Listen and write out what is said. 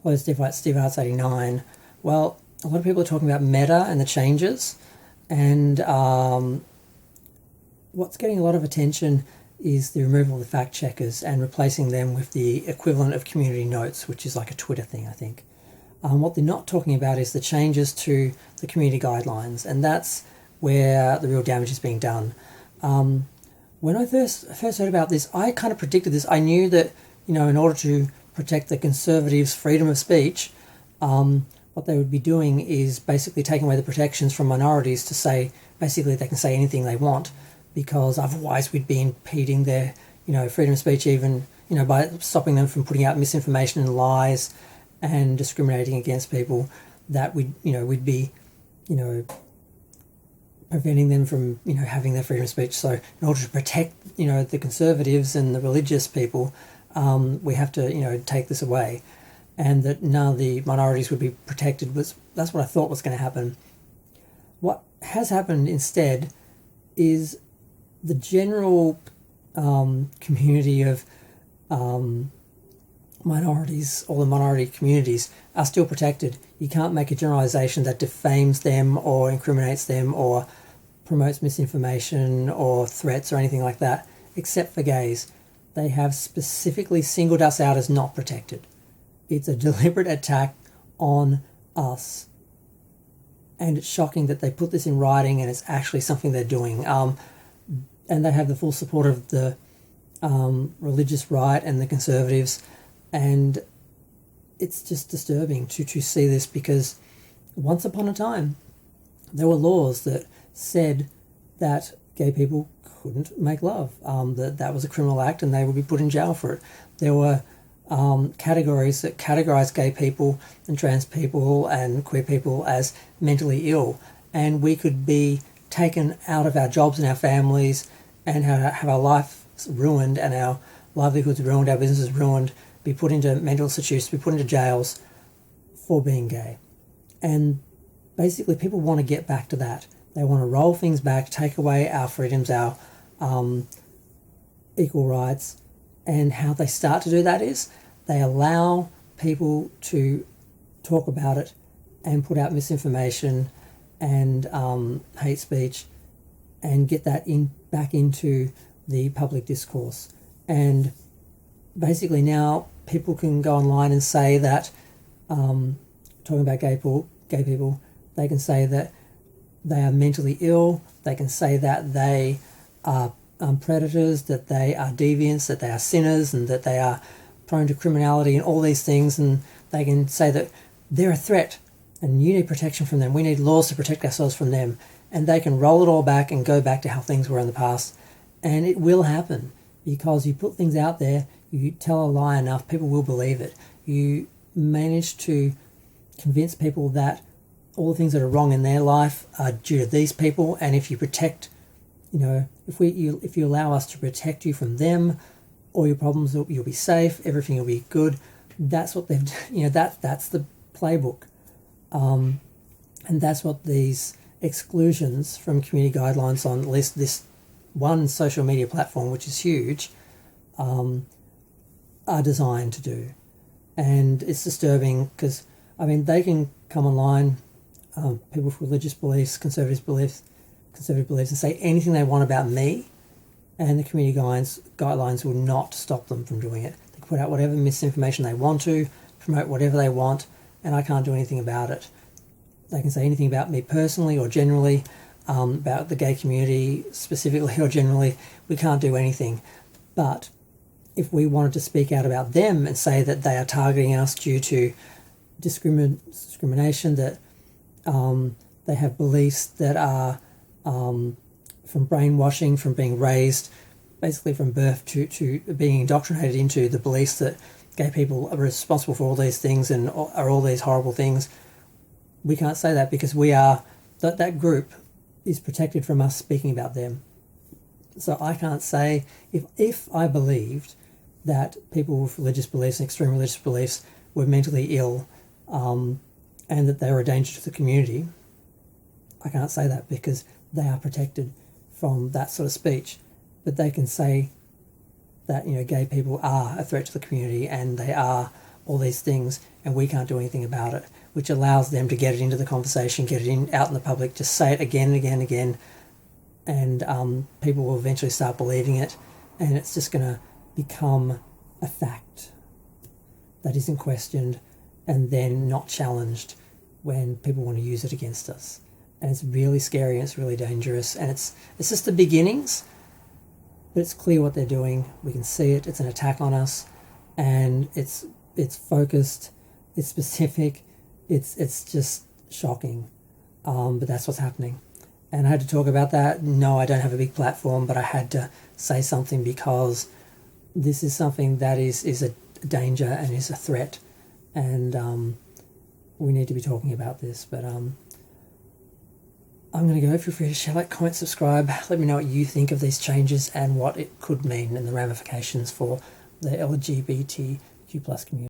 Hello, Steve Arts 89. Well, a lot of people are talking about Meta and the changes, and what's getting a lot of attention is the removal of the fact checkers and replacing them with the equivalent of community notes, which is like a Twitter thing, I think. What they're not talking about is the changes to the community guidelines, and that's where the real damage is being done. When I first heard about this, I kind of predicted this. I knew that, in order to protect the conservatives' freedom of speech, what they would be doing is basically taking away the protections from minorities to say, basically they can say anything they want, because otherwise we'd be impeding their, freedom of speech, even, by stopping them from putting out misinformation and lies and discriminating against people. That we'd be, preventing them from, having their freedom of speech. So in order to protect, the conservatives and the religious people, we have to, take this away, and that none of the minorities would be protected. That's what I thought was going to happen. What has happened instead is the general community of minorities, all the minority communities, are still protected. You can't make a generalization that defames them or incriminates them or promotes misinformation or threats or anything like that, except for gays. They have specifically singled us out as not protected. It's a deliberate attack on us. And it's shocking that they put this in writing and it's actually something they're doing. And they have the full support of the religious right and the conservatives. And it's just disturbing to see this, because once upon a time there were laws that said that gay people couldn't make love, that was a criminal act and they would be put in jail for it. There were categories that categorised gay people and trans people and queer people as mentally ill, and we could be taken out of our jobs and our families and have our life ruined and our livelihoods ruined, our businesses ruined, be put into mental institutions, be put into jails for being gay. And basically people want to get back to that. They want to roll things back, take away our freedoms, our equal rights. And how they start to do that is they allow people to talk about it and put out misinformation and hate speech and get that back into the public discourse. And basically now people can go online and say that, talking about gay people, they can say that they are mentally ill, they can say that they are predators, that they are deviants, that they are sinners, and that they are prone to criminality and all these things, and they can say that they're a threat and you need protection from them. We need laws to protect ourselves from them. And they can roll it all back and go back to how things were in the past. And it will happen, because you put things out there, you tell a lie enough, people will believe it. You manage to convince people that all the things that are wrong in their life are due to these people, and if you protect, if you allow us to protect you from them, all your problems, you'll be safe, everything will be good. That's what they've, that's the playbook. And that's what these exclusions from community guidelines on at least this one social media platform, which is huge, are designed to do. And it's disturbing because, they can come online, people with religious beliefs, conservative beliefs, and say anything they want about me, and the community guidelines will not stop them from doing it. They can put out whatever misinformation they want to, promote whatever they want, and I can't do anything about it. They can say anything about me personally or generally, about the gay community specifically or generally. We can't do anything. But if we wanted to speak out about them and say that they are targeting us due to discrimination, that they have beliefs that are from brainwashing, from being raised, basically from birth to being indoctrinated into the beliefs that gay people are responsible for all these things and are all these horrible things. We can't say that, because we are, that group is protected from us speaking about them. So I can't say, if I believed that people with religious beliefs and extreme religious beliefs were mentally ill, and that they were a danger to the community, I can't say that, because they are protected from that sort of speech. But they can say that, gay people are a threat to the community and they are all these things, and we can't do anything about it, which allows them to get it into the conversation, get it out in the public, just say it again and again and again, and people will eventually start believing it, and it's just going to become a fact that isn't questioned and then not challenged when people want to use it against us. And it's really scary and it's really dangerous, and it's just the beginnings, but it's clear what they're doing. We can see it. It's an attack on us, and it's focused, it's specific, it's just shocking, but that's what's happening. And I had to talk about that. No, I don't have a big platform, but I had to say something because this is something that is a danger and is a threat, and we need to be talking about this. But I'm going to go. Feel free to share, like, comment, subscribe. Let me know what you think of these changes and what it could mean and the ramifications for the LGBTQ plus community.